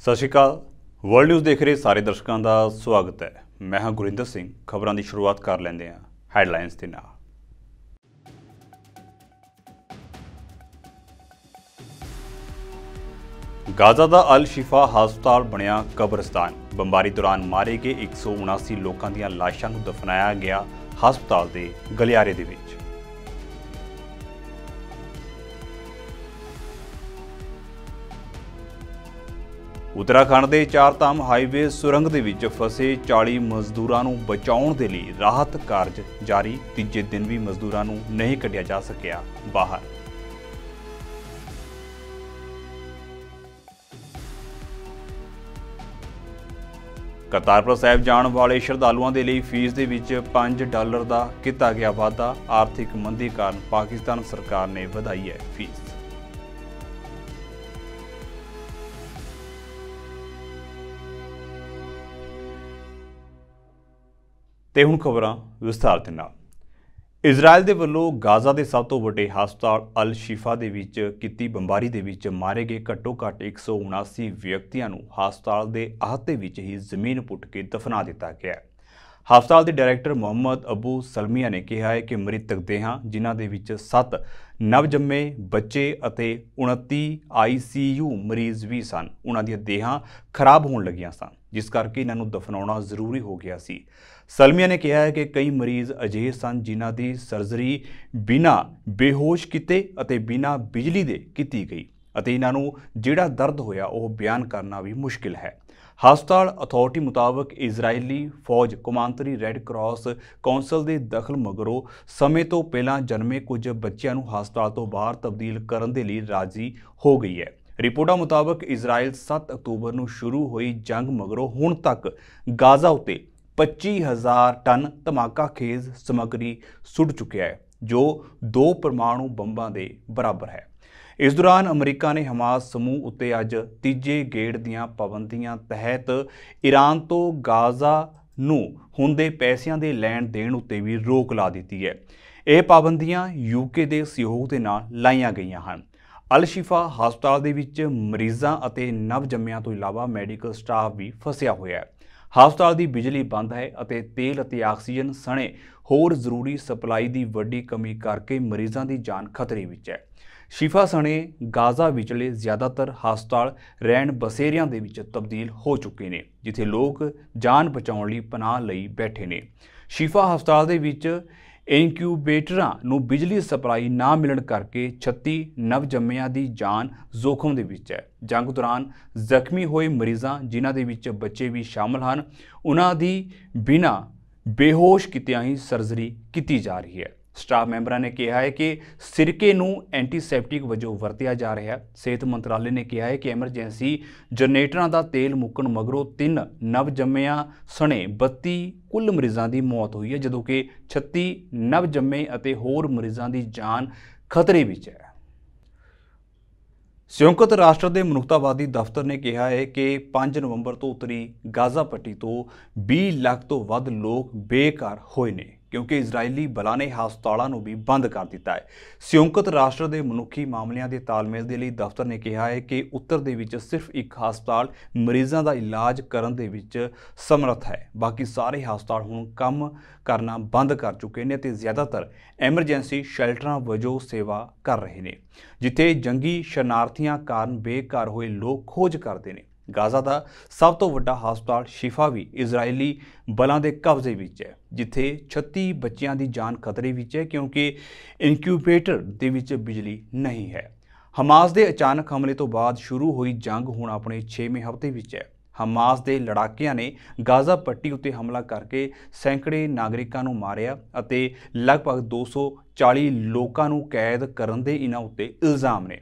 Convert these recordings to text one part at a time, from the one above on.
ਸਤਿ ਸ਼੍ਰੀ ਅਕਾਲ। World news ਦੇਖ ਰਹੇ ਸਾਰੇ ਦਰਸ਼ਕਾਂ ਦਾ ਸਵਾਗਤ ਹੈ। ਮੈਂ ਹਾਂ ਗੁਰਿੰਦਰ ਸਿੰਘ। ਖਬਰਾਂ ਦੀ ਸ਼ੁਰੂਆਤ ਕਰ ਲੈਂਦੇ ਹਾਂ ਹੈਡਲਾਈਨਸ ਦੇ ਨਾਲ। गाजा ਦਾ अल शिफा ਹਸਪਤਾਲ ਬਣਿਆ ਕਬਰਸਤਾਨ। ਬੰਬਾਰੀ ਦੌਰਾਨ ਮਾਰੇ ਗਏ 179 ਲੋਕਾਂ ਦੀਆਂ ਲਾਸ਼ਾਂ ਨੂੰ ਦਫਨਾਇਆ ਗਿਆ ਹਸਪਤਾਲ ਦੇ ਗਲਿਆਰੇ ਦੇ ਵਿੱਚ। उत्तराखंड के चार धाम हाईवे सुरंग दे विच फसे 40 मजदूरां नूं बचाउण दे लई राहत कारज जारी। तीजे दिन भी मजदूरां नूं नहीं कढिया जा सकिया बाहर। करतारपुर साहिब जाण वाले श्रद्धालुओं के लिए फीस दे विच $5 का किया गया वाधा। आर्थिक मंदी कारण पाकिस्तान सरकार ने वधाई है फीस। ਤੇ ਹੁਣ ਖਬਰਾਂ ਵਿਸਥਾਰ ਦੇ ਨਾਲ। ਇਜ਼ਰਾਈਲ ਦੇ ਵੱਲੋਂ ਗਾਜ਼ਾ ਦੇ ਸਭ ਤੋਂ ਵੱਡੇ ਹਸਪਤਾਲ ਅਲ ਸ਼ਿਫਾ ਦੇ ਵਿੱਚ ਕੀਤੀ ਬੰਬਾਰੀ ਦੇ ਵਿੱਚ ਮਾਰੇ ਗਏ ਘੱਟੋ-ਘੱਟ 179 ਵਿਅਕਤੀਆਂ ਨੂੰ ਹਸਪਤਾਲ ਦੇ ਅਹਾਤੇ ਵਿੱਚ ਹੀ ਜ਼ਮੀਨ ਪੁੱਟ ਕੇ ਦਫਨਾ ਦਿੱਤਾ ਗਿਆ ਹੈ। ਹਸਪਤਾਲ ਦੇ ਡਾਇਰੈਕਟਰ ਮੁਹੰਮਦ ਅਬੂ ਸਲਮੀਆ ਨੇ ਕਿਹਾ ਹੈ ਕਿ ਮ੍ਰਿਤਕ ਦੇਹਾਂ ਜਿਨ੍ਹਾਂ ਦੇ ਵਿੱਚ 7 ਨਵਜੰਮੇ ਬੱਚੇ ਅਤੇ 29 ICU ਮਰੀਜ਼ ਵੀ ਸਨ, ਉਹਨਾਂ ਦੀਆਂ ਦੇਹਾਂ ਖਰਾਬ ਹੋਣ ਲੱਗੀਆਂ ਸਨ, ਜਿਸ ਕਰਕੇ ਇਹਨਾਂ ਨੂੰ ਦਫਨਾਉਣਾ ਜ਼ਰੂਰੀ ਹੋ ਗਿਆ ਸੀ। ਸਲਮੀਆ ਨੇ ਕਿਹਾ ਹੈ ਕਿ ਕਈ ਮਰੀਜ਼ ਅਜਿਹੇ ਸਨ ਜਿਨ੍ਹਾਂ ਦੀ ਸਰਜਰੀ ਬਿਨਾਂ ਬੇਹੋਸ਼ ਕੀਤੇ ਅਤੇ ਬਿਨਾਂ ਬਿਜਲੀ ਦੇ ਕੀਤੀ ਗਈ ਅਤੇ ਇਹਨਾਂ ਨੂੰ ਜਿਹੜਾ ਦਰਦ ਹੋਇਆ ਉਹ ਬਿਆਨ ਕਰਨਾ ਵੀ ਮੁਸ਼ਕਿਲ ਹੈ। ਹਸਪਤਾਲ ਅਥਾਰਟੀ ਮੁਤਾਬਕ ਇਜ਼ਰਾਈਲੀ ਫੌਜ ਕੌਮਾਂਤਰੀ ਰੈੱਡ ਕਰਾਸ ਕੌਂਸਲ ਦੇ ਦਖਲ ਮਗਰੋਂ ਸਮੇਂ ਤੋਂ ਪਹਿਲਾਂ ਜਨਮੇ ਕੁਝ ਬੱਚਿਆਂ ਨੂੰ ਹਸਪਤਾਲ ਤੋਂ ਬਾਹਰ ਤਬਦੀਲ ਕਰਨ ਦੇ ਲਈ ਰਾਜ਼ੀ ਹੋ ਗਈ ਹੈ। ਰਿਪੋਰਟਾਂ ਮੁਤਾਬਕ ਇਜ਼ਰਾਈਲ 7 ਅਕਤੂਬਰ ਨੂੰ ਸ਼ੁਰੂ ਹੋਈ ਜੰਗ ਮਗਰੋਂ ਹੁਣ ਤੱਕ ਗਾਜ਼ਾ ਉੱਤੇ 25,000 ਟਨ ਧਮਾਕਾ ਖੇਜ਼ ਸਮੱਗਰੀ ਸੁੱਟ ਚੁੱਕਿਆ ਹੈ, ਜੋ 2 ਪਰਮਾਣੂ ਬੰਬਾਂ ਦੇ ਬਰਾਬਰ ਹੈ। ਇਸ ਦੌਰਾਨ ਅਮਰੀਕਾ ਨੇ ਹਮਾਸ ਸਮੂਹ ਉੱਤੇ ਅੱਜ ਤੀਜੇ ਗੇੜ ਦੀਆਂ ਪਾਬੰਦੀਆਂ ਤਹਿਤ ਈਰਾਨ ਤੋਂ ਗਾਜ਼ਾ ਨੂੰ ਹੁੰਦੇ ਪੈਸਿਆਂ ਦੇ ਲੈਣ ਦੇਣ ਉੱਤੇ ਵੀ ਰੋਕ ਲਾ ਦਿੱਤੀ ਹੈ। ਇਹ ਪਾਬੰਦੀਆਂ UK ਦੇ ਸਹਿਯੋਗ ਦੇ ਨਾਲ ਲਾਈਆਂ ਗਈਆਂ ਹਨ। ਅਲ ਸ਼ਿਫਾ ਹਸਪਤਾਲ ਦੇ ਵਿੱਚ ਮਰੀਜ਼ਾਂ ਅਤੇ ਨਵਜੰਮਿਆਂ ਤੋਂ ਇਲਾਵਾ ਮੈਡੀਕਲ ਸਟਾਫ ਵੀ ਫਸਿਆ ਹੋਇਆ ਹੈ। ਹਸਪਤਾਲ ਦੀ ਬਿਜਲੀ ਬੰਦ ਹੈ ਅਤੇ ਤੇਲ ਅਤੇ ਆਕਸੀਜਨ ਸਣੇ ਹੋਰ ਜ਼ਰੂਰੀ ਸਪਲਾਈ ਦੀ ਵੱਡੀ ਕਮੀ ਕਰਕੇ ਮਰੀਜ਼ਾਂ ਦੀ ਜਾਨ ਖਤਰੇ ਵਿੱਚ ਹੈ। ਸ਼ਿਫਾ ਸਣੇ ਗਾਜ਼ਾ ਵਿਚਲੇ ਜ਼ਿਆਦਾਤਰ ਹਸਪਤਾਲ ਰਹਿਣ ਬਸੇਰਿਆਂ ਦੇ ਵਿੱਚ ਤਬਦੀਲ ਹੋ ਚੁੱਕੇ ਨੇ, ਜਿੱਥੇ ਲੋਕ ਜਾਨ ਬਚਾਉਣ ਲਈ ਪਨਾਹ ਲਈ ਬੈਠੇ ਨੇ। ਸ਼ਿਫਾ ਹਸਪਤਾਲ ਦੇ ਵਿੱਚ ਇਨਕਿਊਬੇਟਰਾਂ ਨੂੰ ਬਿਜਲੀ ਸਪਲਾਈ ਨਾ ਮਿਲਣ ਕਰਕੇ 36 ਨਵਜੰਮਿਆਂ ਦੀ ਜਾਨ ਜ਼ੋਖਮ ਦੇ ਵਿੱਚ ਹੈ। ਜੰਗ ਦੌਰਾਨ ਜ਼ਖਮੀ ਹੋਏ ਮਰੀਜ਼ਾਂ, ਜਿਨ੍ਹਾਂ ਦੇ ਵਿੱਚ ਬੱਚੇ ਵੀ ਸ਼ਾਮਲ ਹਨ, ਉਹਨਾਂ ਦੀ ਬਿਨਾਂ ਬੇਹੋਸ਼ ਕੀਤਿਆਂ ਹੀ ਸਰਜਰੀ ਕੀਤੀ ਜਾ ਰਹੀ ਹੈ। ਸਟਾਫ ਮੈਂਬਰਾਂ ਨੇ ਕਿਹਾ ਹੈ ਕਿ ਸਿਰਕੇ ਨੂੰ ਐਂਟੀਸੈਪਟਿਕ ਵਜੋਂ ਵਰਤਿਆ ਜਾ ਰਿਹਾ ਹੈ। ਸਿਹਤ ਮੰਤਰਾਲੇ ਨੇ ਕਿਹਾ ਹੈ ਕਿ ਐਮਰਜੈਂਸੀ ਜਨਰੇਟਰਾਂ ਦਾ ਤੇਲ ਮੁੱਕਣ ਮਗਰੋਂ 3 ਨਵਜੰਮਿਆਂ ਸਣੇ 32 ਕੁੱਲ ਮਰੀਜ਼ਾਂ ਦੀ ਮੌਤ ਹੋਈ ਹੈ, ਜਦੋਂ ਕਿ 36 ਨਵਜੰਮੇ ਅਤੇ ਹੋਰ ਮਰੀਜ਼ਾਂ ਦੀ ਜਾਨ ਖਤਰੇ ਵਿੱਚ ਹੈ। ਸੰਯੁਕਤ ਰਾਸ਼ਟਰ ਦੇ ਮਨੁੱਖਤਾਵਾਦੀ ਦਫ਼ਤਰ ਨੇ ਕਿਹਾ ਹੈ ਕਿ 5 ਨਵੰਬਰ ਤੋਂ ਉੱਤਰੀ ਗਾਜ਼ਾ ਪੱਟੀ ਤੋਂ 20 ਲੱਖ ਤੋਂ ਵੱਧ ਲੋਕ ਬੇਘਰ ਹੋਏ ਨੇ, ਕਿਉਂਕਿ ਇਜ਼ਰਾਈਲੀ ਬਲਾਂ ਨੇ ਹਸਪਤਾਲਾਂ ਨੂੰ ਵੀ ਬੰਦ ਕਰ ਦਿੱਤਾ ਹੈ। ਸੰਯੁਕਤ ਰਾਸ਼ਟਰ ਦੇ ਮਨੁੱਖੀ ਮਾਮਲਿਆਂ ਦੇ ਤਾਲਮੇਲ ਦੇ ਲਈ ਦਫ਼ਤਰ ਨੇ ਕਿਹਾ ਹੈ ਕਿ ਉੱਤਰ ਦੇ ਵਿੱਚ ਸਿਰਫ ਇੱਕ ਹਸਪਤਾਲ ਮਰੀਜ਼ਾਂ ਦਾ ਇਲਾਜ ਕਰਨ ਦੇ ਵਿੱਚ ਸਮਰੱਥ ਹੈ। ਬਾਕੀ ਸਾਰੇ ਹਸਪਤਾਲ ਹੁਣ ਕੰਮ ਕਰਨਾ ਬੰਦ ਕਰ ਚੁੱਕੇ ਨੇ ਅਤੇ ਜ਼ਿਆਦਾਤਰ ਐਮਰਜੈਂਸੀ ਸ਼ੈਲਟਰਾਂ ਵਜੋਂ ਸੇਵਾ ਕਰ ਰਹੇ ਨੇ, ਜਿੱਥੇ ਜੰਗੀ ਸ਼ਰਨਾਰਥੀਆਂ ਕਾਰਨ ਬੇਘਰ ਹੋਏ ਲੋਕ ਖੋਜ ਕਰਦੇ ਨੇ। ਗਾਜ਼ਾ ਦਾ ਸਭ ਤੋਂ ਵੱਡਾ ਹਸਪਤਾਲ ਸ਼ਿਫਾ ਵੀ ਇਜ਼ਰਾਈਲੀ ਬਲਾਂ ਦੇ ਕਬਜ਼ੇ ਵਿੱਚ ਹੈ, ਜਿੱਥੇ 36 ਬੱਚਿਆਂ ਦੀ ਜਾਨ ਖਤਰੇ ਵਿੱਚ ਹੈ, ਕਿਉਂਕਿ ਇਨਕਿਊਬੇਟਰ ਦੇ ਵਿੱਚ ਬਿਜਲੀ ਨਹੀਂ ਹੈ। ਹਮਾਸ ਦੇ ਅਚਾਨਕ ਹਮਲੇ ਤੋਂ ਬਾਅਦ ਸ਼ੁਰੂ ਹੋਈ ਜੰਗ ਹੁਣ ਆਪਣੇ 6ਵੇਂ ਹਫ਼ਤੇ ਵਿੱਚ ਹੈ। ਹਮਾਸ ਦੇ ਲੜਾਕਿਆਂ ਨੇ ਗਾਜ਼ਾ ਪੱਟੀ ਉੱਤੇ ਹਮਲਾ ਕਰਕੇ ਸੈਂਕੜੇ ਨਾਗਰਿਕਾਂ ਨੂੰ ਮਾਰਿਆ ਅਤੇ ਲਗਭਗ 240 ਲੋਕਾਂ ਨੂੰ ਕੈਦ ਕਰਨ ਦੇ ਇਹਨਾਂ ਉੱਤੇ ਇਲਜ਼ਾਮ ਨੇ।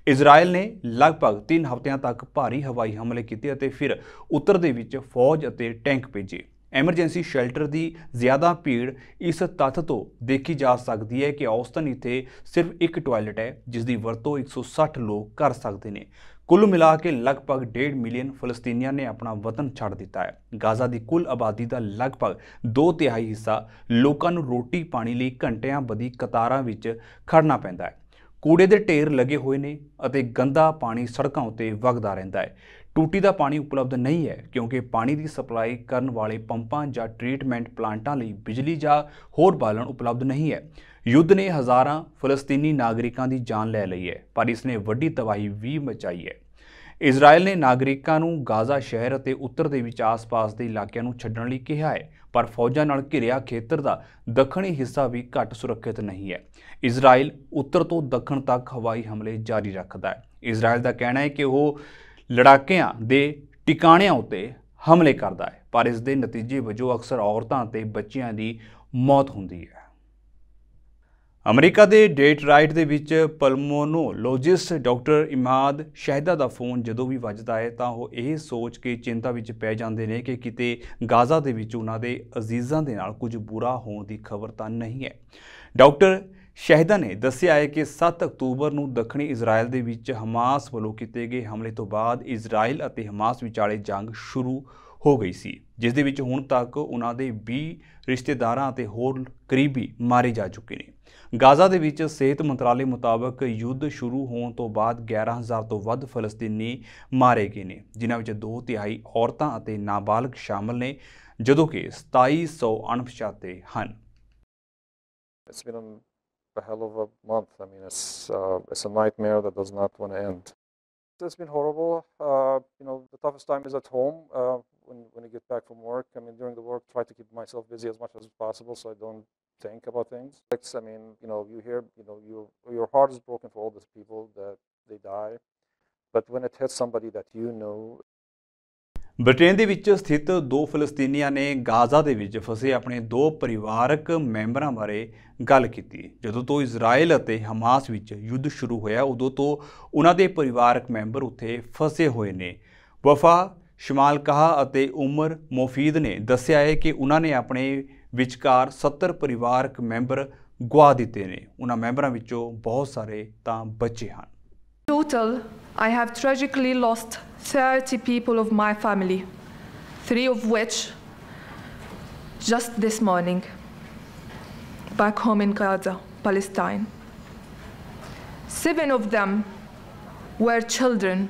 ਇਜ਼ਰਾਈਲ ਨੇ ਲਗਭਗ 3 ਹਫ਼ਤਿਆਂ ਤੱਕ ਭਾਰੀ ਹਵਾਈ ਹਮਲੇ ਕੀਤੇ ਅਤੇ ਫਿਰ ਉੱਤਰ ਦੇ ਵਿੱਚ ਫੌਜ ਅਤੇ ਟੈਂਕ ਭੇਜੇ। ਐਮਰਜੈਂਸੀ ਸ਼ੈਲਟਰ ਦੀ ਜ਼ਿਆਦਾ ਭੀੜ ਇਸ ਤੱਥ ਤੋਂ ਦੇਖੀ ਜਾ ਸਕਦੀ ਹੈ ਕਿ ਔਸਤਨ ਇੱਥੇ ਸਿਰਫ ਇੱਕ ਟਾਇਲਟ ਹੈ, ਜਿਸ ਦੀ ਵਰਤੋਂ 160 ਲੋਕ ਕਰ ਸਕਦੇ ਨੇ। ਕੁੱਲ ਮਿਲਾ ਕੇ ਲਗਭਗ 1.5 ਮਿਲੀਅਨ ਫਲਸਤੀਨੀਆਂ ਨੇ ਆਪਣਾ ਵਤਨ ਛੱਡ ਦਿੱਤਾ ਹੈ। ਗਾਜ਼ਾ ਦੀ ਕੁੱਲ ਆਬਾਦੀ ਦਾ ਲਗਭਗ 2/3 ਹਿੱਸਾ ਲੋਕਾਂ ਨੂੰ ਰੋਟੀ ਪਾਣੀ ਲਈ ਘੰਟਿਆਂ ਬੱਧੀ ਕਤਾਰਾਂ ਵਿੱਚ ਖੜਨਾ ਪੈਂਦਾ ਹੈ। ਕੂੜੇ ਦੇ ਢੇਰ ਲੱਗੇ ਹੋਏ ਨੇ ਅਤੇ ਗੰਦਾ ਪਾਣੀ ਸੜਕਾਂ ਉੱਤੇ ਵਗਦਾ ਰਹਿੰਦਾ ਹੈ। ਟੂਟੀ ਦਾ ਪਾਣੀ ਉਪਲਬਧ ਨਹੀਂ ਹੈ ਕਿਉਂਕਿ ਪਾਣੀ ਦੀ ਸਪਲਾਈ ਕਰਨ ਵਾਲੇ ਪੰਪਾਂ ਜਾਂ ਟ੍ਰੀਟਮੈਂਟ ਪਲਾਂਟਾਂ ਲਈ ਬਿਜਲੀ ਜਾਂ ਹੋਰ ਬਾਲਣ ਉਪਲਬਧ ਨਹੀਂ ਹੈ। ਯੁੱਧ ਨੇ ਹਜ਼ਾਰਾਂ ਫਲਸਤੀਨੀ ਨਾਗਰਿਕਾਂ ਦੀ ਜਾਨ ਲੈ ਲਈ ਹੈ, ਪਰ ਇਸ ਨੇ ਵੱਡੀ ਤਬਾਹੀ ਵੀ ਮਚਾਈ ਹੈ। ਇਜ਼ਰਾਈਲ ਨੇ ਨਾਗਰਿਕਾਂ ਨੂੰ ਗਾਜ਼ਾ ਸ਼ਹਿਰ ਅਤੇ ਉੱਤਰ ਦੇ ਵਿੱਚ ਆਸ-ਪਾਸ ਦੇ ਇਲਾਕਿਆਂ ਨੂੰ ਛੱਡਣ ਲਈ ਕਿਹਾ ਹੈ, ਪਰ ਫੌਜਾਂ ਨਾਲ ਘਿਰਿਆ ਖੇਤਰ ਦਾ ਦੱਖਣੀ ਹਿੱਸਾ ਵੀ ਘੱਟ ਸੁਰੱਖਿਅਤ ਨਹੀਂ ਹੈ। ਇਜ਼ਰਾਈਲ ਉੱਤਰ ਤੋਂ ਦੱਖਣ ਤੱਕ ਹਵਾਈ ਹਮਲੇ ਜਾਰੀ ਰੱਖਦਾ ਹੈ। ਇਜ਼ਰਾਈਲ ਦਾ ਕਹਿਣਾ ਹੈ ਕਿ ਉਹ ਲੜਾਕਿਆਂ ਦੇ ਟਿਕਾਣਿਆਂ ਉੱਤੇ ਹਮਲੇ ਕਰਦਾ ਹੈ, ਪਰ ਇਸ ਦੇ ਨਤੀਜੇ ਵਜੋਂ ਅਕਸਰ ਔਰਤਾਂ ਅਤੇ ਬੱਚਿਆਂ ਦੀ ਮੌਤ ਹੁੰਦੀ ਹੈ। ਅਮਰੀਕਾ ਦੇ ਡੇਟਰਾਈਟ ਦੇ ਵਿੱਚ ਪਲਮੋਨੋਲੋਜਿਸਟ ਡਾਕਟਰ ਇਮਾਦ ਸ਼ਾਹਿਦਾ ਦਾ ਫੋਨ ਜਦੋਂ ਵੀ ਵੱਜਦਾ ਹੈ ਤਾਂ ਉਹ ਇਹ ਸੋਚ ਕੇ ਚਿੰਤਾ ਵਿੱਚ ਪੈ ਜਾਂਦੇ ਨੇ ਕਿ ਕਿਤੇ ਗਾਜ਼ਾ ਦੇ ਵਿੱਚ ਉਹਨਾਂ ਦੇ ਅਜ਼ੀਜ਼ਾਂ ਦੇ ਨਾਲ ਕੁਝ ਬੁਰਾ ਹੋਣ ਦੀ ਖਬਰ ਤਾਂ ਨਹੀਂ ਹੈ। ਡਾਕਟਰ ਸ਼ਾਹਿਦਾ ਨੇ ਦੱਸਿਆ ਹੈ ਕਿ 7 ਅਕਤੂਬਰ ਨੂੰ ਦੱਖਣੀ ਇਜ਼ਰਾਈਲ ਦੇ ਵਿੱਚ ਹਮਾਸ ਵੱਲੋਂ ਕੀਤੇ ਗਏ ਹਮਲੇ ਤੋਂ ਬਾਅਦ ਇਜ਼ਰਾਈਲ ਅਤੇ ਹਮਾਸ ਵਿਚਾਲੇ ਜੰਗ ਸ਼ੁਰੂ ਹੋ ਗਈ ਸੀ, ਜਿਸ ਦੇ ਵਿੱਚ ਹੁਣ ਤੱਕ ਉਹਨਾਂ ਦੇ 20 ਰਿਸ਼ਤੇਦਾਰਾਂ ਅਤੇ ਹੋਰ ਕਰੀਬੀ ਮਾਰੇ ਜਾ ਚੁੱਕੇ ਨੇ। ਗਾਜ਼ਾ ਦੇ ਵਿੱਚ ਸਿਹਤ ਮੰਤਰਾਲੇ ਮੁਤਾਬਕ ਯੁੱਧ ਸ਼ੁਰੂ ਹੋਣ ਤੋਂ ਬਾਅਦ 11,000 ਤੋਂ ਵੱਧ ਫਲਸਤੀਨੀ ਮਾਰੇ ਗਏ ਨੇ, ਜਿਨ੍ਹਾਂ ਵਿੱਚ 2/3 ਔਰਤਾਂ ਅਤੇ ਨਾਬਾਲਗ ਸ਼ਾਮਲ ਨੇ, ਜਦੋਂ ਕਿ 2700 ਅਣਪਛਾਤੇ ਹਨ। It's been a hell of a month. I mean, it's a nightmare that does not want to end. It's been horrible. The toughest time is at home when you get back from work. I mean, during the work, try to keep myself busy as much as possible so I don't think about things. I mean, you hear, your heart is broken for all these people that they die, but when it hits somebody that you know. Britain ਦੇ ਵਿੱਚ ਸਥਿਤ 2 ਫਲਸਤੀਨੀਆਂ ਨੇ Gaza ਦੇ ਵਿੱਚ ਫਸੇ ਆਪਣੇ 2 ਪਰਿਵਾਰਕ ਮੈਂਬਰਾਂ ਬਾਰੇ ਗੱਲ ਕੀਤੀ। ਜਦੋਂ ਤੋਂ ਇਜ਼ਰਾਈਲ ਅਤੇ ਹਮਾਸ ਵਿੱਚ ਯੁੱਧ ਸ਼ੁਰੂ ਹੋਇਆ, ਉਦੋਂ ਤੋਂ ਉਹਨਾਂ ਦੇ ਪਰਿਵਾਰਕ ਮੈਂਬਰ ਉੱਥੇ ਫਸੇ ਹੋਏ ਨੇ। ਵਫਾ ਸ਼ਮਾਲਕਾਹ ਅਤੇ ਉਮਰ ਮੋਫੀਦ ਨੇ ਦੱਸਿਆ ਹੈ ਕਿ ਉਹਨਾਂ ਨੇ ਆਪਣੇ ਵਿਚਕਾਰ 70 ਪਰਿਵਾਰਕ ਮੈਂਬਰ ਗਵਾ ਦਿੱਤੇ ਨੇ। ਉਹਨਾਂ ਮੈਂਬਰਾਂ ਵਿੱਚੋਂ ਬਹੁਤ ਸਾਰੇ ਤਾਂ ਬੱਚੇ ਹਨ। Total, I have tragically lost 30 people of my family, 3 of which just this morning, back home in Gaza, Palestine. 7 of them were children.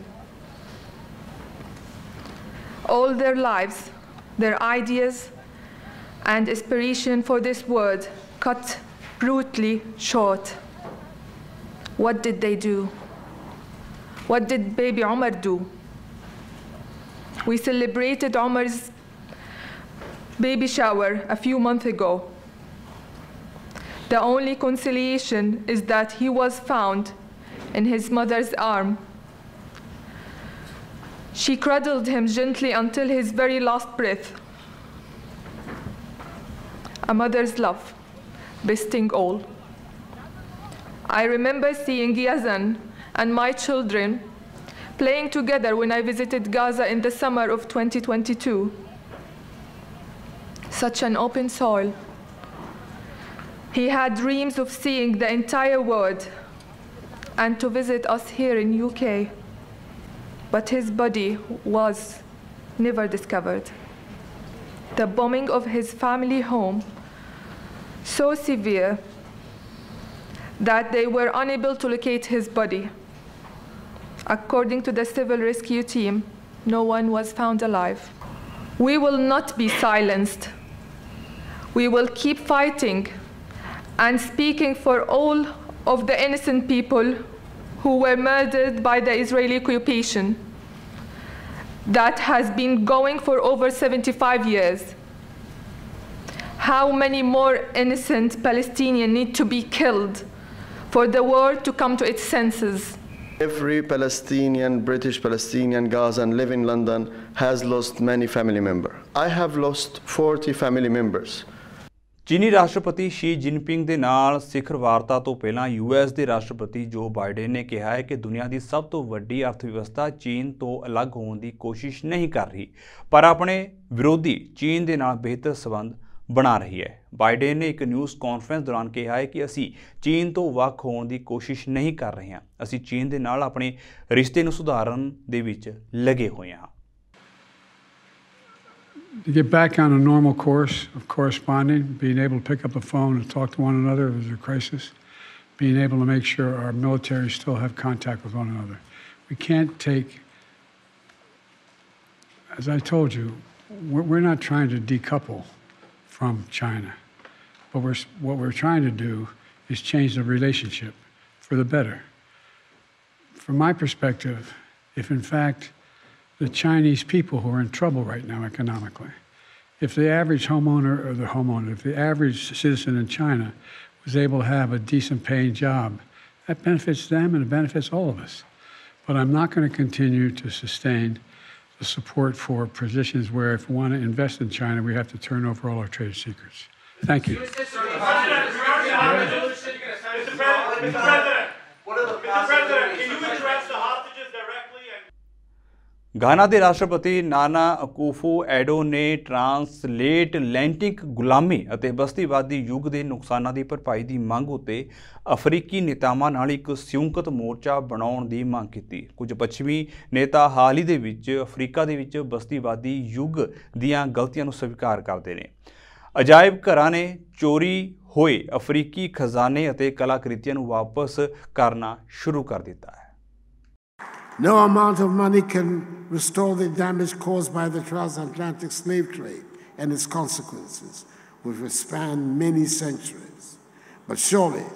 All their lives, their ideas and aspiration for this world cut brutally short. What did they do? What did baby Omar do? We celebrated Omar's baby shower a few months ago. The only consolation is that he was found in his mother's arm. She cradled him gently until his very last breath. A mother's love, besting all. I remember seeing Yazan and my children playing together when I visited Gaza in the summer of 2022. Such an open soul. He had dreams of seeing the entire world and to visit us here in UK. But his body was never discovered. The bombing of his family home so severe that they were unable to locate his body. According to the civil rescue team, no one was found alive. We will not be silenced. We will keep fighting and speaking for all of the innocent people who were murdered by the Israeli occupation that has been going for over 75 years. How many more innocent Palestinians need to be killed for the world to come to its senses? Every Palestinian, British Palestinian, Gazan live in London has lost many family members. I have lost 40 family members. ਚੀਨੀ ਰਾਸ਼ਟਰਪਤੀ Shri Jinping ਦੇ ਨਾਲ ਸਿਖਰ ਵਾਰਤਾ ਤੋਂ ਪਹਿਲਾਂ US ਦੇ ਰਾਸ਼ਟਰਪਤੀ ਜੋ ਬਾਈਡਨ ਨੇ ਕਿਹਾ ਹੈ ਕਿ ਦੁਨੀਆ ਦੀ ਸਭ ਤੋਂ ਵੱਡੀ ਅਰਥਵਿਵਸਥਾ ਚੀਨ ਤੋਂ ਅਲੱਗ ਹੋਣ ਦੀ ਕੋਸ਼ਿਸ਼ ਨਹੀਂ ਕਰ ਰਹੀ, ਪਰ ਆਪਣੇ ਵਿਰੋਧੀ ਚੀਨ ਦੇ ਨਾਲ ਬਿਹਤਰ ਸੰਬੰਧ ਬਣਾ ਰਹੀ ਹੈ। ਬਾਈਡਨ ਨੇ ਇੱਕ ਨਿਊਜ਼ ਕਾਨਫਰੰਸ ਦੌਰਾਨ ਕਿਹਾ ਹੈ ਕਿ ਅਸੀਂ ਚੀਨ ਤੋਂ ਵੱਖ ਹੋਣ ਦੀ ਕੋਸ਼ਿਸ਼ ਨਹੀਂ ਕਰ ਰਹੇ ਹਾਂ, ਅਸੀਂ ਚੀਨ ਦੇ ਨਾਲ ਆਪਣੇ ਰਿਸ਼ਤੇ ਨੂੰ ਸੁਧਾਰਨ ਦੇ ਵਿੱਚ ਲੱਗੇ ਹੋਏ ਹਾਂ। To get back on a normal course of corresponding, being able to pick up the phone and talk to one another if there's a crisis, being able to make sure our military still have contact with one another. We can't take as I told you, we're not trying to decouple from China, but what we're trying to do is change the relationship for the better. From my perspective, if in fact the Chinese people who are in trouble right now economically, if the average if the average citizen in China was able to have a decent paying job, that benefits them and it benefits all of us. But I'm not going to continue to sustain the support for positions where if we want to invest in China, we have to turn over all our trade secrets. Thank you. Mr. President, can you address the hostages directly? ਗਾਨਾ ਦੇ ਰਾਸ਼ਟਰਪਤੀ ਨਾਨਾ ਅਕੂਫੋ-ਐਡੋ ਨੇ ਟ੍ਰਾਂਸਲੈਂਟਿਕ ਗੁਲਾਮੀ ਅਤੇ ਬਸਤੀਵਾਦੀ ਯੁੱਗ ਦੇ ਨੁਕਸਾਨਾਂ ਦੀ ਭਰਪਾਈ ਦੀ ਮੰਗ ਉੱਤੇ ਅਫਰੀਕੀ ਨੇਤਾਵਾਂ ਨਾਲ ਇੱਕ ਸੰਯੁਕਤ ਮੋਰਚਾ ਬਣਾਉਣ ਦੀ ਮੰਗ ਕੀਤੀ। ਕੁਝ ਪੱਛਮੀ ਨੇਤਾ ਹਾਲ ਹੀ ਦੇ ਵਿੱਚ ਅਫਰੀਕਾ ਦੇ ਵਿੱਚ ਬਸਤੀਵਾਦੀ ਯੁੱਗ ਦੀਆਂ ਗਲਤੀਆਂ ਨੂੰ ਸਵੀਕਾਰ ਕਰਦੇ ਨੇ। ਅਜਾਇਬ ਘਰਾਂ ਨੇ ਚੋਰੀ ਹੋਏ ਅਫਰੀਕੀ ਖਜ਼ਾਨੇ ਅਤੇ ਕਲਾਕ੍ਰਿਤੀਆਂ ਨੂੰ ਵਾਪਸ ਕਰਨਾ ਸ਼ੁਰੂ ਕਰ ਦਿੱਤਾ ਹੈ। No amount of money can restore the damage caused by the transatlantic slave trade and its consequences, which have spanned many centuries. But surely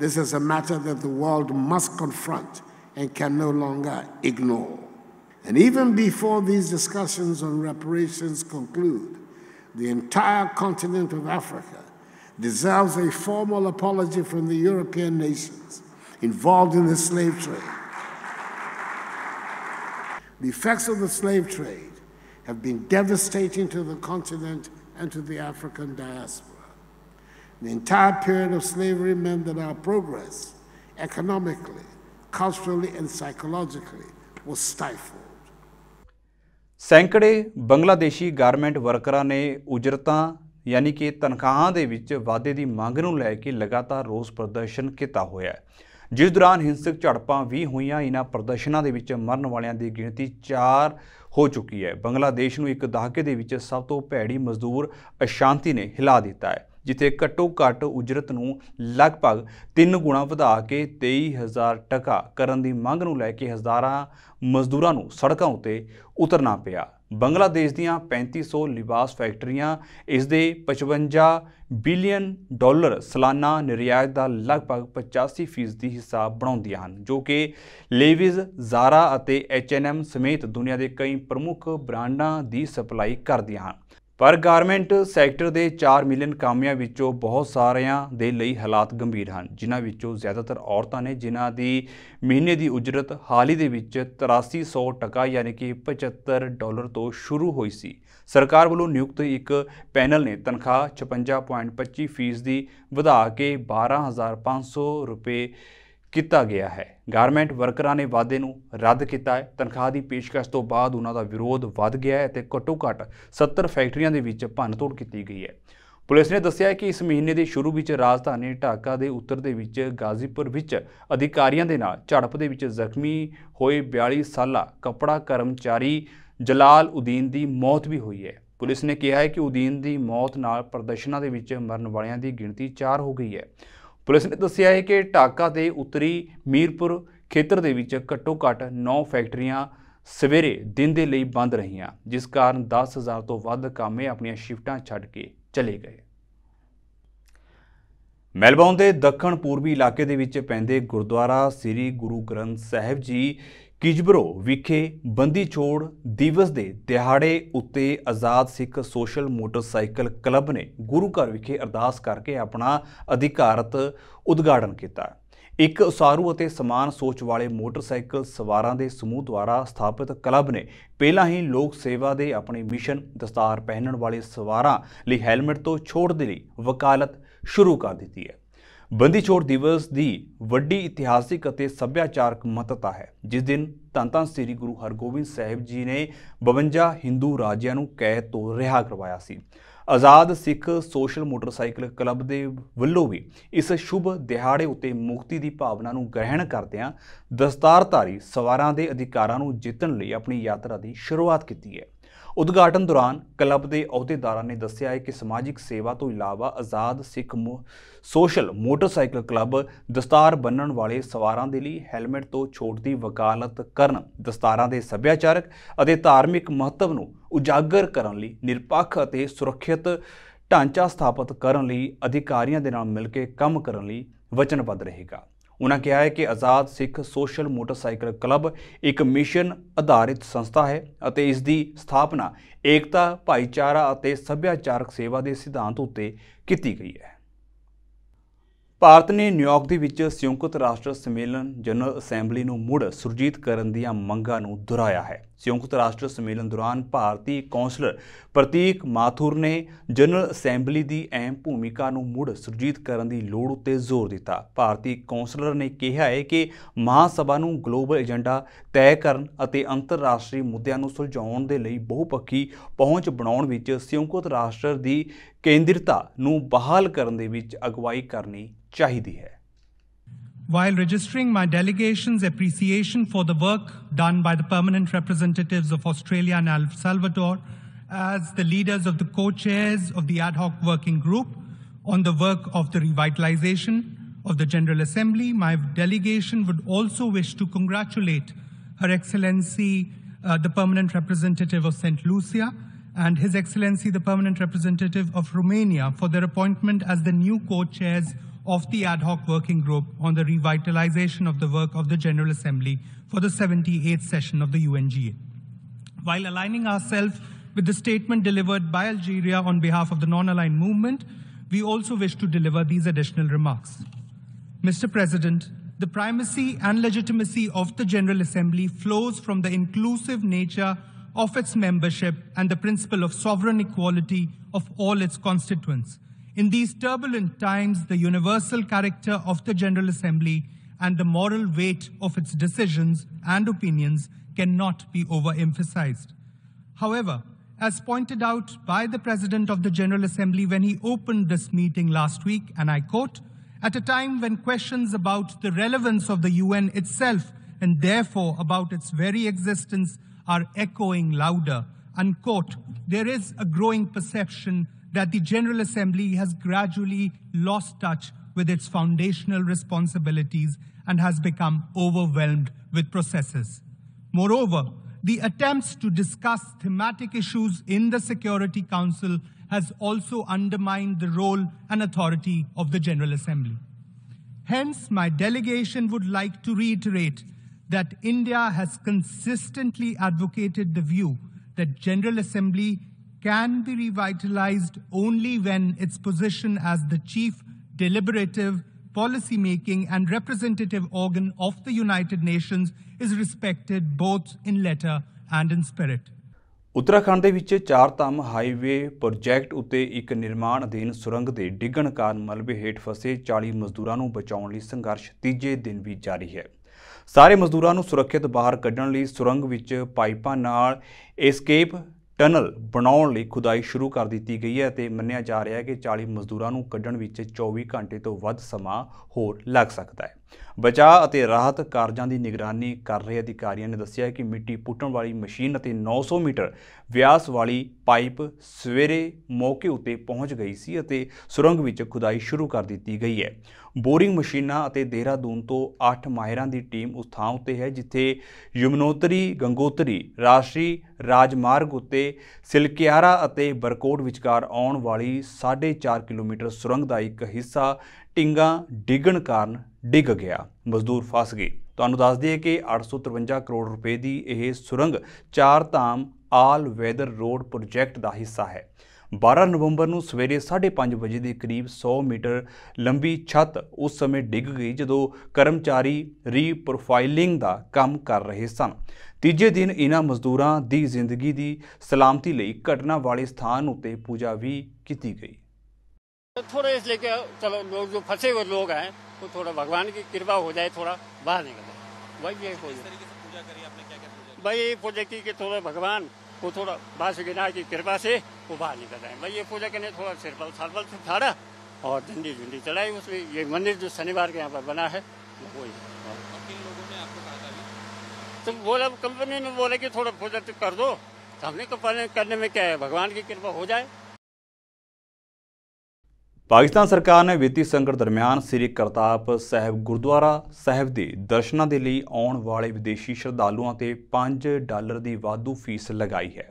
this is a matter that the world must confront and can no longer ignore. And even before these discussions on reparations conclude, the entire continent of Africa deserves a formal apology from the European nations involved in the slave trade. The effects of the slave trade have been devastating to the continent and to the African diaspora. The entire period of slavery meant that our progress, economically, culturally, and psychologically, was stifled. ਸੈਂਕੜੇ Bangladeshi garment ਵਰਕਰਾਂ ਨੇ ਉਜਰਤਾਂ ਯਾਨੀ ਕਿ ਤਨਖਾਹਾਂ ਦੇ ਵਿੱਚ ਵਾਧੇ ਦੀ ਮੰਗ ਨੂੰ ਲੈ ਕੇ ਲਗਾਤਾਰ ਰੋਸ ਪ੍ਰਦਰਸ਼ਨ ਕੀਤਾ ਹੋਇਆ ਹੈ, ਜਿਸ ਦੌਰਾਨ ਹਿੰਸਕ ਝੜਪਾਂ ਵੀ ਹੋਈਆਂ। ਇਹਨਾਂ ਪ੍ਰਦਰਸ਼ਨਾਂ ਦੇ ਵਿੱਚ ਮਰਨ ਵਾਲਿਆਂ ਦੀ ਗਿਣਤੀ 4 ਹੋ ਚੁੱਕੀ ਹੈ। ਬੰਗਲਾਦੇਸ਼ ਨੂੰ ਇੱਕ ਦਹਾਕੇ ਦੇ ਵਿੱਚ ਸਭ ਤੋਂ ਭੈੜੀ ਮਜ਼ਦੂਰ ਅਸ਼ਾਂਤੀ ਨੇ ਹਿਲਾ ਦਿੱਤਾ ਹੈ, ਜਿੱਥੇ ਘੱਟੋ ਘੱਟ ਉਜਰਤ ਨੂੰ ਲਗਭਗ 3 ਗੁਣਾ ਵਧਾ ਕੇ 23,000 ਟਕਾ ਕਰਨ ਦੀ ਮੰਗ ਨੂੰ ਲੈ ਕੇ ਹਜ਼ਾਰਾਂ ਮਜ਼ਦੂਰਾਂ ਨੂੰ ਸੜਕਾਂ ਉੱਤੇ ਉਤਰਨਾ ਪਿਆ। ਬੰਗਲਾਦੇਸ਼ ਦੀਆਂ 3500 ਲਿਬਾਸ ਫੈਕਟਰੀਆਂ ਇਸ ਦੇ $55 ਬਿਲੀਅਨ ਸਾਲਾਨਾ ਨਿਰਯਾਤ ਦਾ ਲਗਭਗ 85% ਹਿੱਸਾ ਬਣਾਉਂਦੀਆਂ ਹਨ, ਜੋ ਕਿ ਲੇਵਿਜ਼, ਜ਼ਾਰਾ ਅਤੇ H&M ਸਮੇਤ ਦੁਨੀਆ ਦੇ ਕਈ ਪ੍ਰਮੁੱਖ ਬ੍ਰਾਂਡਾਂ ਦੀ ਸਪਲਾਈ ਕਰਦੀਆਂ ਹਨ। ਪਰ ਗਾਰਮੈਂਟ ਸੈਕਟਰ ਦੇ 4 ਮਿਲੀਅਨ ਕਾਮਿਆਂ ਵਿੱਚੋਂ ਬਹੁਤ ਸਾਰਿਆਂ ਦੇ ਲਈ ਹਾਲਾਤ ਗੰਭੀਰ ਹਨ, ਜਿਨ੍ਹਾਂ ਵਿੱਚੋਂ ਜ਼ਿਆਦਾਤਰ ਔਰਤਾਂ ਨੇ, ਜਿਨ੍ਹਾਂ ਦੀ ਮਹੀਨੇ ਦੀ ਉਜਰਤ ਹਾਲ ਹੀ ਦੇ ਵਿੱਚ 8300 ਟਕਾ ਯਾਨੀ ਕਿ $75 ਤੋਂ ਸ਼ੁਰੂ ਹੋਈ ਸੀ। ਸਰਕਾਰ ਵੱਲੋਂ ਨਿਯੁਕਤ ਇੱਕ ਪੈਨਲ ਨੇ ਤਨਖਾਹ 56.25% ਵਧਾ ਕੇ $12,500 ਕੀਤਾ ਗਿਆ ਹੈ। ਗਾਰਮੈਂਟ ਵਰਕਰਾਂ ਨੇ ਵਾਅਦੇ ਨੂੰ ਰੱਦ ਕੀਤਾ ਹੈ। ਤਨਖਾਹ ਦੀ ਪੇਸ਼ਕਸ਼ ਤੋਂ ਬਾਅਦ ਉਹਨਾਂ ਦਾ ਵਿਰੋਧ ਵੱਧ ਗਿਆ ਹੈ ਅਤੇ ਘੱਟੋ ਘੱਟ 70 ਫੈਕਟਰੀਆਂ ਦੇ ਵਿੱਚ ਭੰਨਤੋੜ ਕੀਤੀ ਗਈ ਹੈ। ਪੁਲਿਸ ਨੇ ਦੱਸਿਆ ਕਿ ਇਸ ਮਹੀਨੇ ਦੇ ਸ਼ੁਰੂ ਵਿੱਚ ਰਾਜਧਾਨੀ ਢਾਕਾ ਦੇ ਉੱਤਰ ਦੇ ਵਿੱਚ ਗਾਜ਼ੀਪੁਰ ਵਿੱਚ ਅਧਿਕਾਰੀਆਂ ਦੇ ਨਾਲ ਝੜਪ ਦੇ ਵਿੱਚ ਜ਼ਖਮੀ ਹੋਏ 42 ਸਾਲਾ ਕੱਪੜਾ ਕਰਮਚਾਰੀ ਜਲਾਲ ਉਦੀਨ ਦੀ ਮੌਤ ਵੀ ਹੋਈ ਹੈ। ਪੁਲਿਸ ਨੇ ਕਿਹਾ ਹੈ ਕਿ ਉਦੀਨ ਦੀ ਮੌਤ ਨਾਲ ਪ੍ਰਦਰਸ਼ਨਾਂ ਦੇ ਵਿੱਚ ਮਰਨ ਵਾਲਿਆਂ ਦੀ ਗਿਣਤੀ 4 ਹੋ ਗਈ ਹੈ। ਪੁਲਿਸ ਨੇ ਦੱਸਿਆ ਹੈ ਕਿ ਢਾਕਾ ਦੇ ਉੱਤਰੀ ਮੀਰਪੁਰ ਖੇਤਰ ਦੇ ਵਿੱਚ ਘੱਟੋ ਘੱਟ 9 ਫੈਕਟਰੀਆਂ ਸਵੇਰੇ ਦਿਨ ਦੇ ਲਈ ਬੰਦ ਰਹੀਆਂ, ਜਿਸ ਕਾਰਨ 10,000 ਤੋਂ ਵੱਧ ਕਾਮੇ ਆਪਣੀਆਂ ਸ਼ਿਫਟਾਂ ਛੱਡ ਕੇ ਚਲੇ ਗਏ। ਮੈਲਬੌਰਨ ਦੇ ਦੱਖਣ ਪੂਰਬੀ ਇਲਾਕੇ ਦੇ ਵਿੱਚ ਪੈਂਦੇ ਗੁਰਦੁਆਰਾ ਸ੍ਰੀ ਗੁਰੂ ਗ੍ਰੰਥ ਸਾਹਿਬ ਜੀ ਕਿਜਬਰੋ ਵਿਖੇ ਬੰਦੀ ਛੋੜ ਦਿਵਸ ਦੇ ਦਿਹਾੜੇ ਉੱਤੇ ਆਜ਼ਾਦ ਸਿੱਖ ਸੋਸ਼ਲ ਮੋਟਰਸਾਈਕਲ ਕਲੱਬ ਨੇ ਗੁਰੂ ਘਰ ਵਿਖੇ ਅਰਦਾਸ ਕਰਕੇ ਆਪਣਾ ਅਧਿਕਾਰਤ ਉਦਘਾਟਨ ਕੀਤਾ। ਇੱਕ ਉਸਾਰੂ ਅਤੇ ਸਮਾਨ ਸੋਚ ਵਾਲੇ ਮੋਟਰਸਾਈਕਲ ਸਵਾਰਾਂ ਦੇ ਸਮੂਹ ਦੁਆਰਾ ਸਥਾਪਿਤ ਕਲੱਬ ਨੇ ਪਹਿਲਾਂ ਹੀ ਲੋਕ ਸੇਵਾ ਦੇ ਆਪਣੇ ਮਿਸ਼ਨ ਦਸਤਾਰ ਪਹਿਨਣ ਵਾਲੇ ਸਵਾਰਾਂ ਲਈ ਹੈਲਮਟ ਤੋਂ ਛੋਟ ਦੇ ਲਈ ਵਕਾਲਤ ਸ਼ੁਰੂ ਕਰ ਦਿੱਤੀ ਹੈ। ਬੰਦੀ ਛੋੜ ਦਿਵਸ ਦੀ ਵੱਡੀ ਇਤਿਹਾਸਿਕ ਅਤੇ ਸੱਭਿਆਚਾਰਕ ਮਹੱਤਤਾ ਹੈ, ਜਿਸ ਦਿਨ ਧੰਨ ਸ੍ਰੀ ਗੁਰੂ ਹਰਗੋਬਿੰਦ ਸਾਹਿਬ ਜੀ ਨੇ 52 ਹਿੰਦੂ ਰਾਜਿਆਂ ਨੂੰ ਕੈਦ ਤੋਂ ਰਿਹਾ ਕਰਵਾਇਆ ਸੀ। ਆਜ਼ਾਦ ਸਿੱਖ ਸੋਸ਼ਲ ਮੋਟਰਸਾਈਕਲ ਕਲੱਬ ਦੇ ਵੱਲੋਂ ਵੀ ਇਸ ਸ਼ੁਭ ਦਿਹਾੜੇ ਉੱਤੇ ਮੁਕਤੀ ਦੀ ਭਾਵਨਾ ਨੂੰ ਗ੍ਰਹਿਣ ਕਰਦਿਆਂ ਦਸਤਾਰਧਾਰੀ ਸਵਾਰਾਂ ਦੇ ਅਧਿਕਾਰਾਂ ਨੂੰ ਜਿੱਤਣ ਲਈ ਆਪਣੀ ਯਾਤਰਾ ਦੀ ਸ਼ੁਰੂਆਤ ਕੀਤੀ ਹੈ। ਉਦਘਾਟਨ ਦੌਰਾਨ ਕਲੱਬ ਦੇ ਅਹੁਦੇਦਾਰਾਂ ਨੇ ਦੱਸਿਆ ਹੈ ਕਿ ਸਮਾਜਿਕ ਸੇਵਾ ਤੋਂ ਇਲਾਵਾ ਆਜ਼ਾਦ ਸਿੱਖ ਸੋਸ਼ਲ ਮੋਟਰਸਾਈਕਲ ਕਲੱਬ ਦਸਤਾਰ ਬੰਨਣ ਵਾਲੇ ਸਵਾਰਾਂ ਦੇ ਲਈ ਹੈਲਮਟ ਤੋਂ ਛੋਟ ਦੀ ਵਕਾਲਤ ਕਰਨ, ਦਸਤਾਰਾਂ ਦੇ ਸੱਭਿਆਚਾਰਕ ਅਤੇ ਧਾਰਮਿਕ ਮਹੱਤਵ ਨੂੰ ਉਜਾਗਰ ਕਰਨ ਲਈ ਨਿਰਪੱਖ ਅਤੇ ਸੁਰੱਖਿਅਤ ਢਾਂਚਾ ਸਥਾਪਿਤ ਕਰਨ ਲਈ ਅਧਿਕਾਰੀਆਂ ਦੇ ਨਾਲ ਮਿਲ ਕੇ ਕੰਮ ਕਰਨ ਲਈ ਵਚਨਬੱਧ ਰਹੇਗਾ। उन्होंने कहा है कि आज़ाद सिख सोशल मोटरसाइकिल क्लब एक मिशन आधारित संस्था है और इसकी स्थापना एकता, भाईचारा और सभ्याचारक सेवा के सिद्धांत उत्ते की गई है। ਭਾਰਤ ਨੇ ਨਿਊਯਾਰਕ ਦੇ ਵਿੱਚ ਸੰਯੁਕਤ ਰਾਸ਼ਟਰ ਸੰਮੇਲਨ ਜਨਰਲ ਅਸੈਂਬਲੀ ਨੂੰ ਮੁੜ ਸੁਰਜੀਤ ਕਰਨ ਦੀਆਂ ਮੰਗਾਂ ਨੂੰ ਦੁਹਰਾਇਆ ਹੈ। ਸੰਯੁਕਤ ਰਾਸ਼ਟਰ ਸੰਮੇਲਨ ਦੌਰਾਨ ਭਾਰਤੀ ਕੌਂਸਲਰ ਪ੍ਰਤੀਕ ਮਾਥੁਰ ਨੇ ਜਨਰਲ ਅਸੈਂਬਲੀ ਦੀ ਅਹਿਮ ਭੂਮਿਕਾ ਨੂੰ ਮੁੜ ਸੁਰਜੀਤ ਕਰਨ ਦੀ ਲੋੜ ਉੱਤੇ ਜ਼ੋਰ ਦਿੱਤਾ। ਭਾਰਤੀ ਕੌਂਸਲਰ ਨੇ ਕਿਹਾ ਹੈ ਕਿ ਮਹਾਸਭਾ ਨੂੰ ਗਲੋਬਲ ਏਜੰਡਾ ਤੈਅ ਕਰਨ ਅਤੇ ਅੰਤਰਰਾਸ਼ਟਰੀ ਮੁੱਦਿਆਂ ਨੂੰ ਸੁਲਝਾਉਣ ਦੇ ਲਈ ਬਹੁਪੱਖੀ ਪਹੁੰਚ ਬਣਾਉਣ ਵਿੱਚ ਸੰਯੁਕਤ ਰਾਸ਼ਟਰ ਦੀ ਕੇਂਦਰਤਾ ਨੂੰ ਬਹਾਲ ਕਰਨ ਦੇ ਵਿੱਚ ਅਗਵਾਈ ਕਰਨੀ ਚਾਹੀਦੀ ਹੈ। While registering my delegation's appreciation for the work done by the permanent representatives of Australia and El Salvador as the leaders of the co-chairs of the ad hoc working group on the work of the revitalization of the General Assembly, my delegation would also wish to congratulate Her Excellency the permanent representative of St. Lucia and His Excellency the permanent representative of Romania for their appointment as the new co-chairs of the ad hoc working group on the revitalization of the work of the General Assembly for the 78th session of the UNGA. While aligning ourselves with the statement delivered by Algeria on behalf of the non-aligned movement, we also wish to deliver these additional remarks. Mr. President, the primacy and legitimacy of the General Assembly flows from the inclusive nature of its membership and the principle of sovereign equality of all its constituents. In these turbulent times, the universal character of the General Assembly and the moral weight of its decisions and opinions cannot be overemphasized. However, as pointed out by the President of the General Assembly when he opened this meeting last week, and I quote, "At a time when questions about the relevance of the UN itself and therefore about its very existence are echoing louder," unquote, there is a growing perception that the General Assembly has gradually lost touch with its foundational responsibilities and has become overwhelmed with processes. Moreover, the attempts to discuss thematic issues in the Security Council has also undermined the role and authority of the General Assembly. Hence, my delegation would like to reiterate that India has consistently advocated the view that General Assembly can be revitalized only when its position as the chief deliberative, policy-making and representative organ of the United Nations is respected both in letter and in spirit. Uttarakhand ਦੇ ਵਿੱਚ ਚਾਰਧਾਮ highway project ਉੱਤੇ ਇੱਕ ਨਿਰਮਾਣ ਅਧੀਨ ਸੁਰੰਗ ਦੇ ਡਿੱਗਣ ਕਾਰਨ ਮਲਬੇ ਹੇਠ ਫਸੇ 40 ਮਜ਼ਦੂਰਾਂ ਨੂੰ ਬਚਾਉਣ ਲਈ ਸੰਘਰਸ਼ ਤੀਜੇ ਦਿਨ ਵੀ ਜਾਰੀ ਹੈ। ਸਾਰੇ ਮਜ਼ਦੂਰਾਂ ਨੂੰ ਸੁਰੱਖਿਅਤ ਬਾਹਰ ਕੱਢਣ ਲਈ ਸੁਰੰਗ ਵਿੱਚ ਪਾਈਪਾਂ ਨਾਲ ਐਸਕੇਪ ਟਨਲ ਬਣਾਉਣ ਲਈ ਖੁਦਾਈ ਸ਼ੁਰੂ ਕਰ ਦਿੱਤੀ ਗਈ ਹੈ ਅਤੇ ਮੰਨਿਆ ਜਾ ਰਿਹਾ ਹੈ ਕਿ 40 ਮਜ਼ਦੂਰਾਂ ਨੂੰ ਕੱਢਣ ਵਿੱਚ 24 ਘੰਟੇ ਤੋਂ ਵੱਧ ਸਮਾਂ ਹੋਰ ਲੱਗ ਸਕਦਾ ਹੈ। ਬਚਾਅ ਅਤੇ ਰਾਹਤ ਕਾਰਜਾਂ ਦੀ ਨਿਗਰਾਨੀ ਕਰ ਰਹੇ ਅਧਿਕਾਰੀਆਂ ਨੇ ਦੱਸਿਆ ਕਿ ਮਿੱਟੀ ਪੁੱਟਣ ਵਾਲੀ ਮਸ਼ੀਨ ਅਤੇ 900 ਮੀਟਰ ਵਿਆਸ ਵਾਲੀ ਪਾਈਪ ਸਵੇਰੇ ਮੌਕੇ ਉੱਤੇ ਪਹੁੰਚ ਗਈ ਸੀ ਅਤੇ ਸੁਰੰਗ ਵਿੱਚ ਖੁਦਾਈ ਸ਼ੁਰੂ ਕਰ ਦਿੱਤੀ ਗਈ ਹੈ। ਬੋਰਿੰਗ ਮਸ਼ੀਨਾਂ ਅਤੇ ਦੇਹਰਾਦੂਨ ਤੋਂ 8 ਮਾਹਿਰਾਂ ਦੀ ਟੀਮ ਉਸ ਥਾਂ ਉੱਤੇ ਹੈ ਜਿੱਥੇ ਯਮੁਨੋਤਰੀ ਗੰਗੋਤਰੀ ਰਾਸ਼ਟਰੀ ਰਾਜਮਾਰਗ ਉੱਤੇ ਸਿਲਕਿਆਰਾ ਅਤੇ ਬਰਕੋਟ ਵਿਚਕਾਰ ਆਉਣ ਵਾਲੀ 4.5 ਕਿਲੋਮੀਟਰ ਸੁਰੰਗ ਦਾ ਇੱਕ ਹਿੱਸਾ ਢਿੰਗਾਂ ਡਿੱਗਣ ਕਾਰਨ ਡਿੱਗ ਗਿਆ। ਮਜ਼ਦੂਰ ਫਸ ਗਏ। ਤੁਹਾਨੂੰ ਦੱਸ ਦਈਏ ਕਿ 853 ਕਰੋੜ ਰੁਪਏ ਦੀ ਇਹ ਸੁਰੰਗ ਚਾਰਧਾਮ ਆਲ ਵੈਦਰ ਰੋਡ ਪ੍ਰੋਜੈਕਟ ਦਾ ਹਿੱਸਾ ਹੈ। 12 ਨਵੰਬਰ ਨੂੰ ਸਵੇਰੇ 5:30 ਵਜੇ ਦੇ ਕਰੀਬ 100 ਮੀਟਰ ਲੰਬੀ ਛੱਤ ਉਸ ਸਮੇਂ ਡਿੱਗ ਗਈ ਜਦੋਂ ਕਰਮਚਾਰੀ ਰੀਪ੍ਰੋਫਾਈਲਿੰਗ ਦਾ ਕੰਮ ਕਰ ਰਹੇ ਸਨ। ਤੀਜੇ ਦਿਨ ਇਹਨਾਂ ਮਜ਼ਦੂਰਾਂ ਦੀ ਜ਼ਿੰਦਗੀ ਦੀ ਸਲਾਮਤੀ ਲਈ ਘਟਨਾ ਵਾਲੇ ਸਥਾਨ ਉੱਤੇ ਪੂਜਾ ਵੀ ਕੀਤੀ ਗਈ। थोड़े इसलिए कि चलो लोग जो फंसे हुए लोग हैं वो थोड़ा भगवान की कृपा हो जाए, थोड़ा बाहर निकले। वही ये पूजा करी आपने, क्या भाई ये पूजा की कि थोड़ा भगवान को थोड़ा बासुकीनाथ की कृपा से वो बाहर निकल जाए। भाई ये पूजा करने थोड़ा सिरपल सारपल से फाड़ा और झंडी झुंडी चढ़ाई। उसमें ये मंदिर जो शनिवार के यहाँ पर बना है वही। किन लोगों ने आपको कहा था? तो बोला कंपनी ने बोला कि थोड़ा पूजा तो कर दो, हमने को करने में क्या है, भगवान की कृपा हो जाए। ਪਾਕਿਸਤਾਨ ਸਰਕਾਰ ਨੇ ਵਿੱਤੀ ਸੰਕਟ ਦਰਮਿਆਨ ਸ੍ਰੀ ਕਰਤਾਰਪੁਰ ਸਾਹਿਬ ਗੁਰਦੁਆਰਾ ਸਾਹਿਬ ਦੇ ਦਰਸ਼ਨਾਂ ਦੇ ਲਈ ਆਉਣ ਵਾਲੇ ਵਿਦੇਸ਼ੀ ਸ਼ਰਧਾਲੂਆਂ ਤੇ $5 ਦੀ ਵਾਧੂ ਫੀਸ ਲਗਾਈ ਹੈ।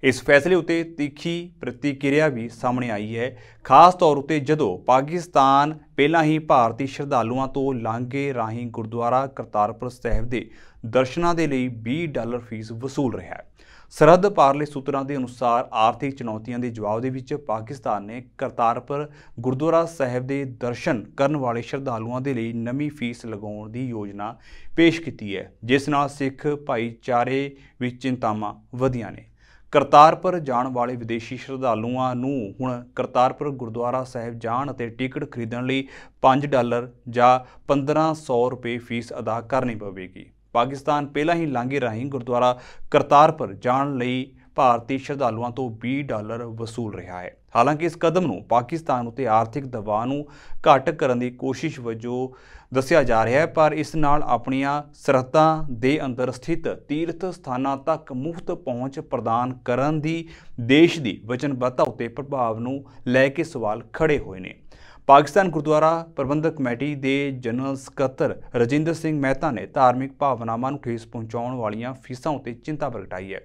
ਇਸ ਫੈਸਲੇ ਉੱਤੇ ਤਿੱਖੀ ਪ੍ਰਤੀਕਿਰਿਆ ਵੀ ਸਾਹਮਣੇ ਆਈ ਹੈ, ਖਾਸ ਤੌਰ ਉੱਤੇ ਜਦੋਂ ਪਾਕਿਸਤਾਨ ਪਹਿਲਾਂ ਹੀ ਭਾਰਤੀ ਸ਼ਰਧਾਲੂਆਂ ਤੋਂ ਲਾਂਘੇ ਰਾਹੀਂ ਗੁਰਦੁਆਰਾ ਕਰਤਾਰਪੁਰ ਸਾਹਿਬ ਦੇ ਦਰਸ਼ਨਾਂ ਦੇ ਲਈ $20 ਫੀਸ ਵਸੂਲ ਰਿਹਾ ਹੈ। ਸਰਹੱਦ ਪਾਰਲੇ ਸੂਤਰਾਂ ਦੇ ਅਨੁਸਾਰ ਆਰਥਿਕ ਚੁਣੌਤੀਆਂ ਦੇ ਜਵਾਬ ਦੇ ਵਿੱਚ ਪਾਕਿਸਤਾਨ ਨੇ ਕਰਤਾਰਪੁਰ ਗੁਰਦੁਆਰਾ ਸਾਹਿਬ ਦੇ ਦਰਸ਼ਨ ਕਰਨ ਵਾਲੇ ਸ਼ਰਧਾਲੂਆਂ ਦੇ ਲਈ ਨਵੀਂ ਫੀਸ ਲਗਾਉਣ ਦੀ ਯੋਜਨਾ ਪੇਸ਼ ਕੀਤੀ ਹੈ, ਜਿਸ ਨਾਲ ਸਿੱਖ ਭਾਈਚਾਰੇ ਵਿੱਚ ਚਿੰਤਾਵਾਂ ਵਧੀਆਂ ਨੇ। ਕਰਤਾਰਪੁਰ ਜਾਣ ਵਾਲੇ ਵਿਦੇਸ਼ੀ ਸ਼ਰਧਾਲੂਆਂ ਨੂੰ ਹੁਣ ਕਰਤਾਰਪੁਰ ਗੁਰਦੁਆਰਾ ਸਾਹਿਬ ਜਾਣ ਅਤੇ ਟਿਕਟ ਖਰੀਦਣ ਲਈ $5 ਜਾਂ ₹1500 ਫੀਸ ਅਦਾ ਕਰਨੀ ਪਵੇਗੀ। ਪਾਕਿਸਤਾਨ ਪਹਿਲਾਂ ਹੀ ਲਾਂਘੇ ਰਾਹੀਂ ਗੁਰਦੁਆਰਾ ਕਰਤਾਰਪੁਰ ਜਾਣ ਲਈ ਭਾਰਤੀ ਸ਼ਰਧਾਲੂਆਂ ਤੋਂ $20 ਵਸੂਲ ਰਿਹਾ ਹੈ। ਹਾਲਾਂਕਿ ਇਸ ਕਦਮ ਨੂੰ ਪਾਕਿਸਤਾਨ ਉੱਤੇ ਆਰਥਿਕ ਦਬਾਅ ਨੂੰ ਘੱਟ ਕਰਨ ਦੀ ਕੋਸ਼ਿਸ਼ ਵਜੋਂ ਦੱਸਿਆ ਜਾ ਰਿਹਾ ਹੈ, ਪਰ ਇਸ ਨਾਲ ਆਪਣੀਆਂ ਸਰਹੱਦਾਂ ਦੇ ਅੰਦਰ ਸਥਿਤ ਤੀਰਥ ਸਥਾਨਾਂ ਤੱਕ ਮੁਫਤ ਪਹੁੰਚ ਪ੍ਰਦਾਨ ਕਰਨ ਦੀ ਦੇਸ਼ ਦੀ ਵਚਨਬੱਧਤਾ ਉੱਤੇ ਪ੍ਰਭਾਵ ਨੂੰ ਲੈ ਕੇ ਸਵਾਲ ਖੜੇ ਹੋਏ ਨੇ। ਪਾਕਿਸਤਾਨ ਗੁਰਦੁਆਰਾ ਪ੍ਰਬੰਧਕ ਕਮੇਟੀ ਦੇ ਜਨਰਲ ਸਕੱਤਰ ਰਜਿੰਦਰ ਸਿੰਘ ਮਹਿਤਾ ਨੇ ਧਾਰਮਿਕ ਭਾਵਨਾਵਾਂ ਨੂੰ ਠੇਸ ਪਹੁੰਚਾਉਣ ਵਾਲੀਆਂ ਫੀਸਾਂ ਉੱਤੇ ਚਿੰਤਾ ਪ੍ਰਗਟਾਈ ਹੈ।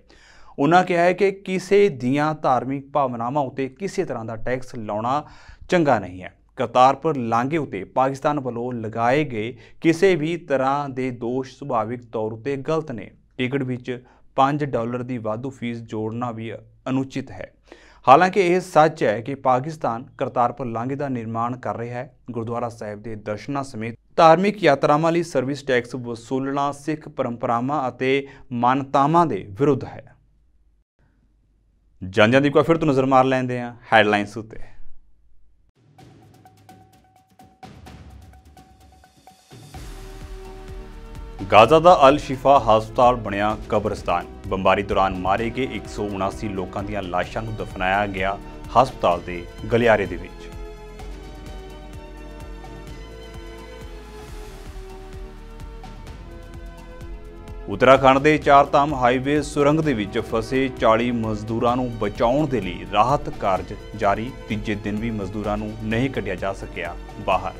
ਉਹਨਾਂ ਕਿਹਾ ਹੈ ਕਿ ਕਿਸੇ ਦੀਆਂ ਧਾਰਮਿਕ ਭਾਵਨਾਵਾਂ ਉੱਤੇ ਕਿਸੇ ਤਰ੍ਹਾਂ ਦਾ ਟੈਕਸ ਲਾਉਣਾ ਚੰਗਾ ਨਹੀਂ ਹੈ। ਕਰਤਾਰਪੁਰ ਲਾਂਘੇ ਉੱਤੇ ਪਾਕਿਸਤਾਨ ਵੱਲੋਂ ਲਗਾਏ ਗਏ ਕਿਸੇ ਵੀ ਤਰ੍ਹਾਂ ਦੇ ਦੋਸ਼ ਸੁਭਾਵਿਕ ਤੌਰ ਉੱਤੇ ਗਲਤ ਨੇ। ਟਿਕਟ ਵਿੱਚ $5 ਦੀ ਵਾਧੂ ਫੀਸ ਜੋੜਨਾ ਵੀ ਅਨੁਚਿਤ ਹੈ। ਹਾਲਾਂਕਿ ਇਹ ਸੱਚ ਹੈ ਕਿ ਪਾਕਿਸਤਾਨ ਕਰਤਾਰਪੁਰ ਲਾਂਘੇ ਦਾ ਨਿਰਮਾਣ ਕਰ ਰਿਹਾ ਹੈ। ਗੁਰਦੁਆਰਾ ਸਾਹਿਬ ਦੇ ਦਰਸ਼ਨਾਂ ਸਮੇਤ ਧਾਰਮਿਕ ਯਾਤਰਾਵਾਂ ਲਈ ਸਰਵਿਸ ਟੈਕਸ ਵਸੂਲਣਾ ਸਿੱਖ ਪਰੰਪਰਾਵਾਂ ਅਤੇ ਮਾਨਤਾਵਾਂ ਦੇ ਵਿਰੁੱਧ ਹੈ। ਜਾਂਦਿਆਂ ਦੀ ਕੋਈ ਫਿਰ ਤੋਂ ਨਜ਼ਰ ਮਾਰ ਲੈਂਦੇ ਹਾਂ ਹੈਡਲਾਈਨਸ ਉੱਤੇ। ਗਾਜ਼ਾ ਦਾ ਅਲ ਸ਼ਿਫਾ ਹਸਪਤਾਲ ਬਣਿਆ ਕਬਰਸਤਾਨ। ਬੰਬਾਰੀ ਦੌਰਾਨ ਮਾਰੇ ਗਏ 179 ਲੋਕਾਂ ਦੀਆਂ ਲਾਸ਼ਾਂ ਨੂੰ ਦਫਨਾਇਆ ਗਿਆ ਹਸਪਤਾਲ ਦੇ ਗਲਿਆਰੇ ਦੇ ਵਿੱਚ। ਉੱਤਰਾਖੰਡ ਦੇ ਚਾਰਧਾਮ ਹਾਈਵੇ ਸੁਰੰਗ ਦੇ ਵਿੱਚ ਫਸੇ 40 ਮਜ਼ਦੂਰਾਂ ਨੂੰ ਬਚਾਉਣ ਦੇ ਲਈ ਰਾਹਤ ਕਾਰਜ ਜਾਰੀ। ਤੀਜੇ ਦਿਨ ਵੀ ਮਜ਼ਦੂਰਾਂ ਨੂੰ ਨਹੀਂ ਕੱਢਿਆ ਜਾ ਸਕਿਆ ਬਾਹਰ।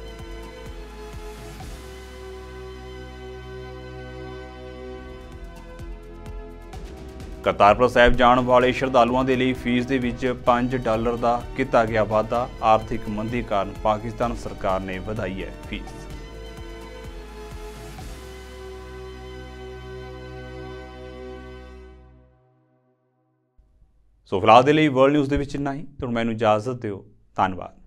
ਕਰਤਾਰਪੁਰ ਸਾਹਿਬ ਜਾਣ ਵਾਲੇ ਸ਼ਰਧਾਲੂਆਂ ਦੇ ਲਈ ਫੀਸ ਦੇ ਵਿੱਚ $5 ਦਾ ਕੀਤਾ ਗਿਆ ਵਾਧਾ। ਆਰਥਿਕ ਮੰਦੀ ਕਾਰਨ ਪਾਕਿਸਤਾਨ ਸਰਕਾਰ ਨੇ ਵਧਾਈ ਹੈ ਫੀਸ। ਸੋ ਫਿਲਹਾਲ ਦੇ ਲਈ ਵਰਲਡ ਨਿਊਜ਼ ਦੇ ਵਿੱਚ ਇੰਨਾ ਹੀ। ਤੁਹਾਨੂੰ ਮੈਨੂੰ ਇਜਾਜ਼ਤ ਦਿਓ। ਧੰਨਵਾਦ।